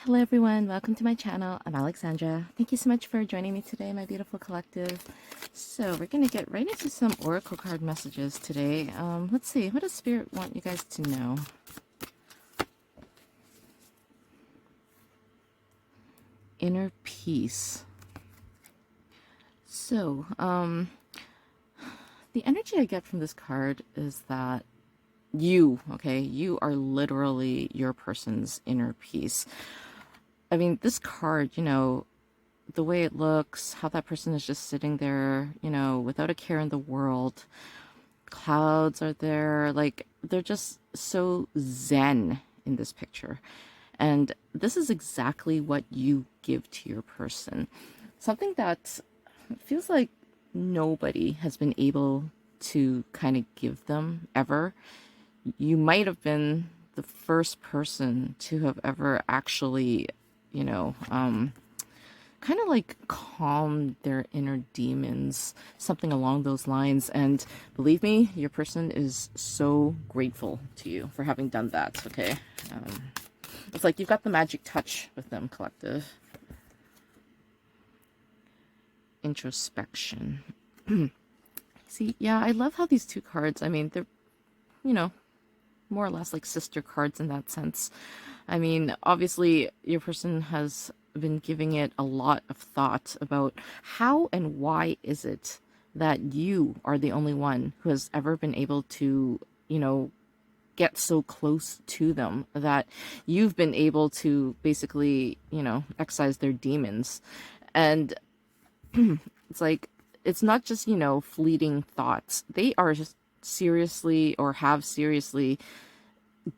Hello everyone, welcome to my channel. I'm Alexandra. Thank you so much for joining me today, my beautiful collective. So we're going to get right into some oracle card messages today. Let's see, what does Spirit want you guys to know? Inner peace. So, the energy I get from this card is that you are literally your person's inner peace. I mean, this card, the way it looks, how that person is just sitting there, without a care in the world. Clouds are there, like they're just so zen in this picture. And this is exactly what you give to your person. Something that feels like nobody has been able to kind of give them ever. You might have been the first person to have ever actually, kind of like calm their inner demons, something along those lines. And believe me, your person is so grateful to you for having done that, okay? It's like you've got the magic touch with them, collective. Introspection. See, yeah, I love how these two cards, I mean, they're, more or less like sister cards in that sense. I mean, obviously, your person has been giving it a lot of thought about how and why is it that you are the only one who has ever been able to, get so close to them, that you've been able to basically, excise their demons. And it's like, it's not just, fleeting thoughts. They are just seriously, or have seriously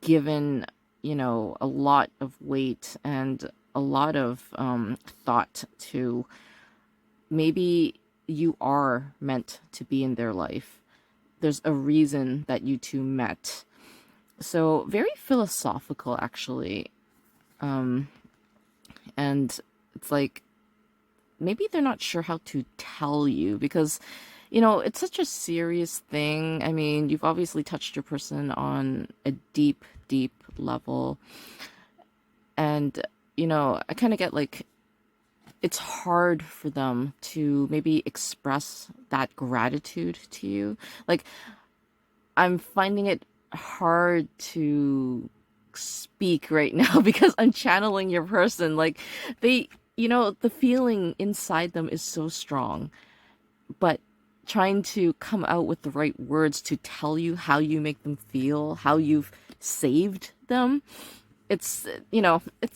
given, a lot of weight and a lot of thought to maybe you are meant to be in their life. There's a reason that you two met. So very philosophical, actually. And it's like, maybe they're not sure how to tell you because, it's such a serious thing. I mean, you've obviously touched your person on a deep, deep level. And, I kind of get like, it's hard for them to maybe express that gratitude to you. Like, I'm finding it hard to speak right now because I'm channeling your person. Like, they, the feeling inside them is so strong, but trying to come out with the right words to tell you how you make them feel, how you've saved them. It's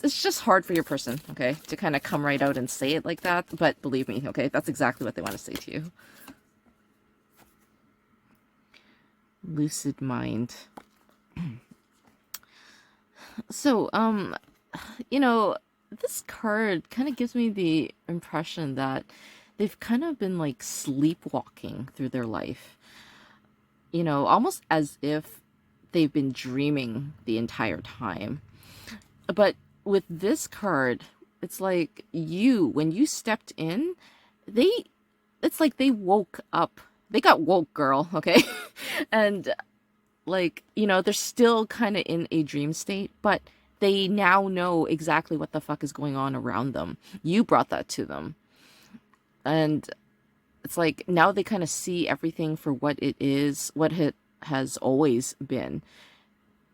just hard for your person, okay, to kind of come right out and say it like that. But believe me, okay, that's exactly what they want to say to you. Lucid mind. So, this card kind of gives me the impression that they've kind of been like sleepwalking through their life. Almost as if they've been dreaming the entire time. But with this card, it's like when you stepped in, it's like they woke up. They got woke, girl, okay? And like, they're still kind of in a dream state, but they now know exactly what the fuck is going on around them. You brought that to them. And it's like now they kind of see everything for what it is, what it has always been.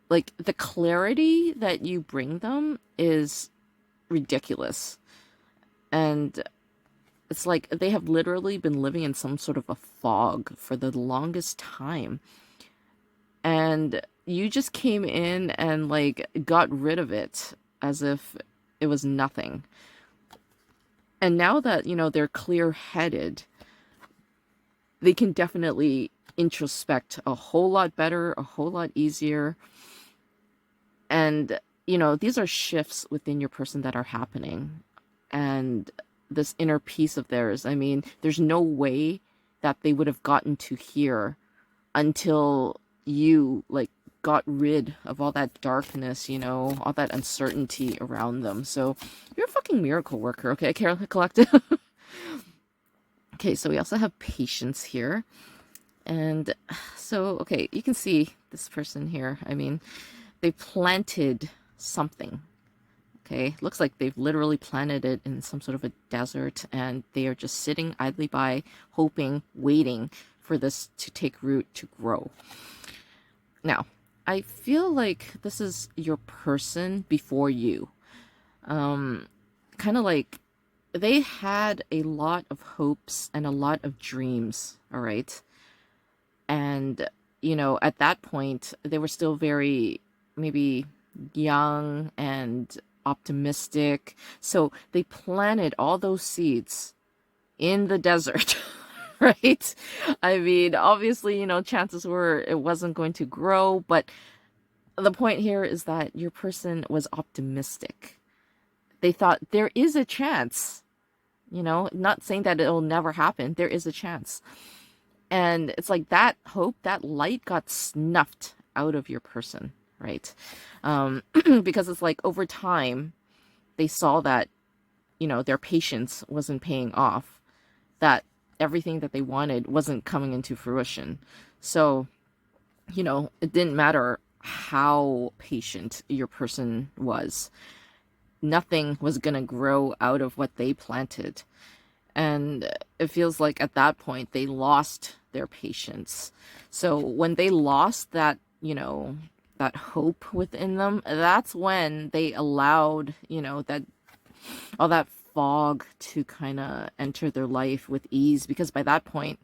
Like, the clarity that you bring them is ridiculous. And it's like they have literally been living in some sort of a fog for the longest time. And you just came in and like got rid of it as if it was nothing. And now that, they're clear-headed, they can definitely introspect a whole lot better, a whole lot easier. And, these are shifts within your person that are happening. And this inner peace of theirs, I mean, there's no way that they would have gotten to here until you, like, got rid of all that darkness, all that uncertainty around them. So you're a fucking miracle worker, okay, Carol Collective? Okay, so we also have patience here. And so, okay, you can see this person here. I mean, they planted something. Okay, looks like they've literally planted it in some sort of a desert, and they are just sitting idly by, hoping, waiting for this to take root to grow. Now, I feel like this is your person before you. Kind of like they had a lot of hopes and a lot of dreams, all right? And, at that point, they were still very maybe young and optimistic. So they planted all those seeds in the desert, right? I mean, obviously, chances were it wasn't going to grow, but the point here is that your person was optimistic. They thought there is a chance, not saying that it'll never happen. There is a chance. And it's like that hope, that light got snuffed out of your person, right? Because it's like over time, they saw that, their patience wasn't paying off, that everything that they wanted wasn't coming into fruition. So, it didn't matter how patient your person was. Nothing was going to grow out of what they planted. And it feels like at that point they lost their patience. So when they lost that, that hope within them, that's when they allowed, that all that fog to kind of enter their life with ease. Because by that point,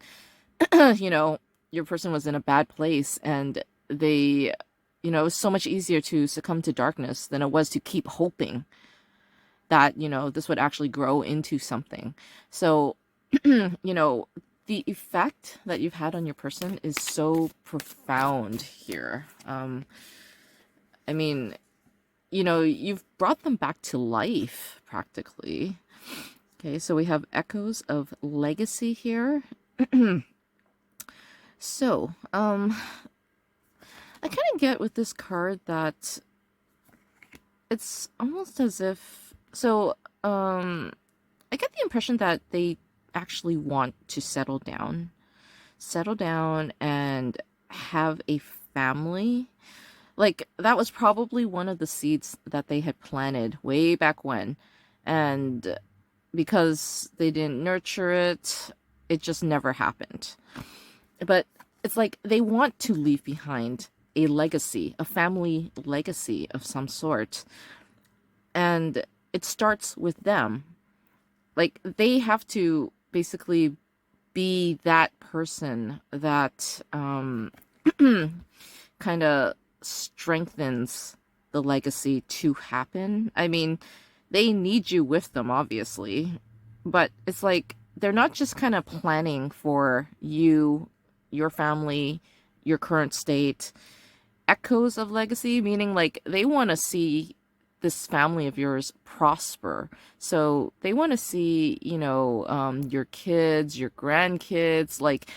your person was in a bad place, and they, it was so much easier to succumb to darkness than it was to keep hoping that, this would actually grow into something. So, the effect that you've had on your person is so profound here. I mean, you've brought them back to life practically. Okay, so we have echoes of legacy here. So, I kind of get with this card that it's almost as if, so, I get the impression that they actually want to settle down and have a family. Like, that was probably one of the seeds that they had planted way back when. And because they didn't nurture it, it just never happened. But it's like they want to leave behind a legacy, a family legacy of some sort. And it starts with them. Like, they have to basically be that person that kind of strengthens the legacy to happen. I mean, they need you with them, obviously, but it's like they're not just kind of planning for you, your family, your current state. Echoes of legacy, meaning like they want to see this family of yours prosper. So they want to see, your kids, your grandkids, like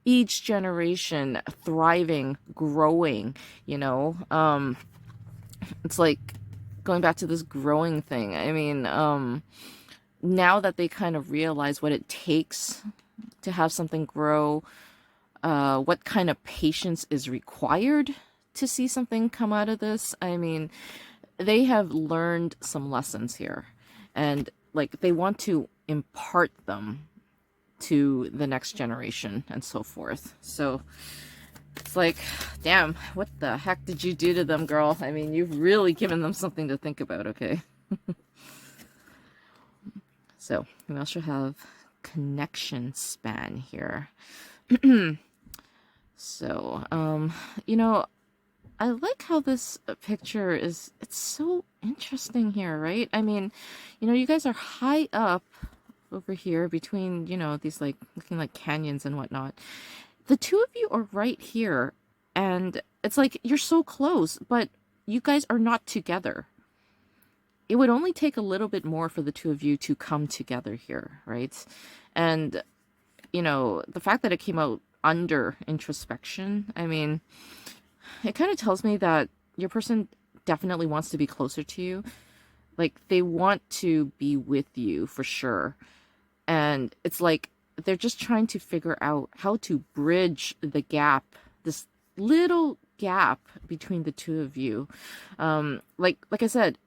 each generation thriving, growing, it's like going back to this growing thing. I mean, now that they kind of realize what it takes to have something grow, what kind of patience is required to see something come out of this. I mean, they have learned some lessons here, and like they want to impart them to the next generation and so forth. So it's like, damn, what the heck did you do to them, girl? I mean, you've really given them something to think about, okay? So we also have connection span here. So, I like how this picture is, it's so interesting here, right? I mean, you guys are high up over here between, these like looking like canyons and whatnot. The two of you are right here, and it's like you're so close, but you guys are not together. It would only take a little bit more for the two of you to come together here, right? And, the fact that it came out under introspection, I mean, it kind of tells me that your person definitely wants to be closer to you. Like, they want to be with you for sure. And it's like they're just trying to figure out how to bridge the gap, this little gap between the two of you. Like I said,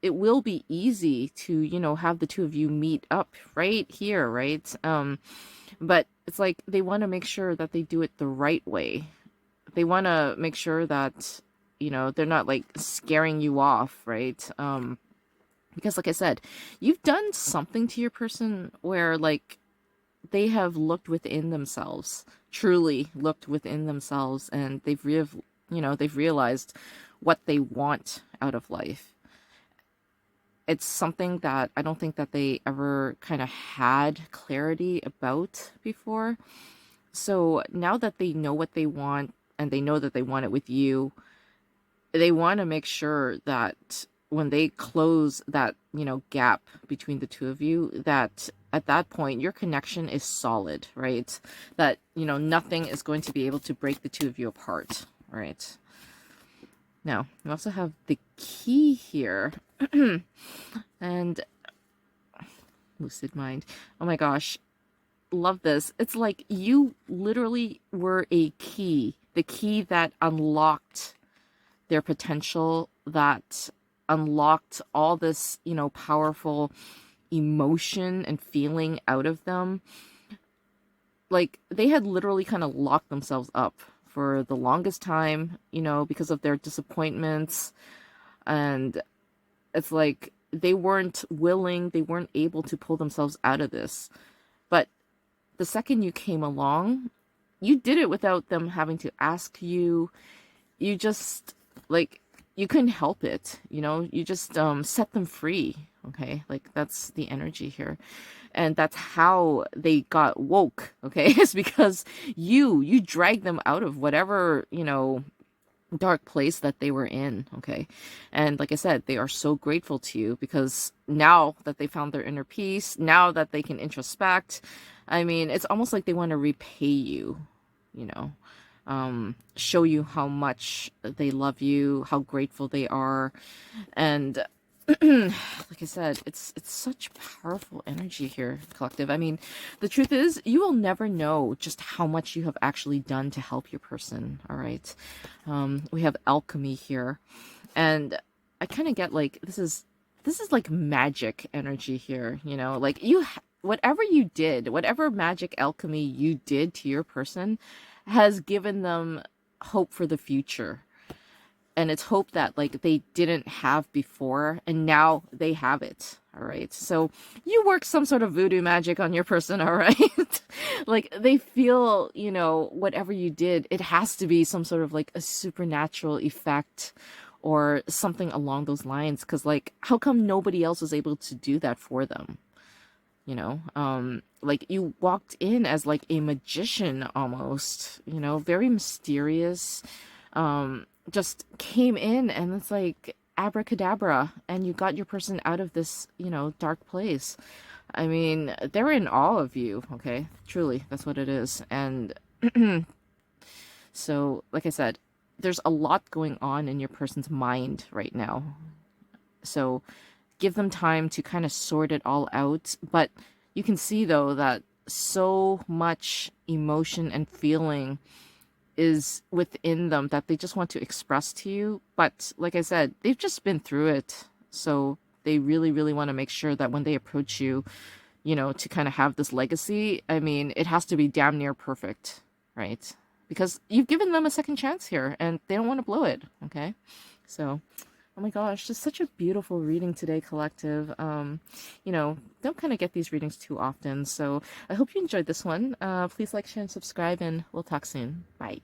it will be easy to, have the two of you meet up right here, right? But it's like they want to make sure that they do it the right way. They want to make sure that, they're not like scaring you off, right? Because like I said, you've done something to your person where like they have looked within themselves, truly looked within themselves, and they've realized what they want out of life. It's something that I don't think that they ever kind of had clarity about before. So now that they know what they want and they know that they want it with you, they want to make sure that when they close that, gap between the two of you, that at that point your connection is solid, right? That, nothing is going to be able to break the two of you apart, right? Now, we also have the key here. And lucid mind. Oh my gosh. Love this. It's like you literally were a key. The key that unlocked their potential, that unlocked all this, powerful emotion and feeling out of them. Like they had literally kind of locked themselves up for the longest time, because of their disappointments. And it's like they weren't willing, they weren't able to pull themselves out of this. But the second you came along, you did it without them having to ask you. You just, like, you couldn't help it, you just set them free, okay? Like, that's the energy here. And that's how they got woke, okay? It's because you dragged them out of whatever, dark place that they were in, okay? And like I said, they are so grateful to you because now that they found their inner peace, now that they can introspect, I mean, it's almost like they want to repay you, show you how much they love you, how grateful they are. And like I said, it's such powerful energy here, collective. I mean, the truth is, you will never know just how much you have actually done to help your person. All right. We have alchemy here, and I kind of get like this is like magic energy here. Like whatever you did, whatever magic alchemy you did to your person, has given them hope for the future. And it's hope that like they didn't have before, and now they have it. All right. So you work some sort of voodoo magic on your person. All right. Like they feel, whatever you did, it has to be some sort of like a supernatural effect or something along those lines. Cause like, how come nobody else was able to do that for them? Like you walked in as like a magician almost, very mysterious, just came in, and it's like abracadabra, and you got your person out of this, dark place. I mean, they're in awe of you, okay? Truly, that's what it is. And so, like I said, there's a lot going on in your person's mind right now. So give them time to kind of sort it all out. But you can see, though, that so much emotion and feeling is within them that they just want to express to you. But like I said, they've just been through it. So they really, really want to make sure that when they approach you, to kind of have this legacy, I mean, it has to be damn near perfect, right? Because you've given them a second chance here and they don't want to blow it, okay? So, oh my gosh, just such a beautiful reading today, collective. Don't kind of get these readings too often. So I hope you enjoyed this one. Please like, share, and subscribe, and we'll talk soon. Bye.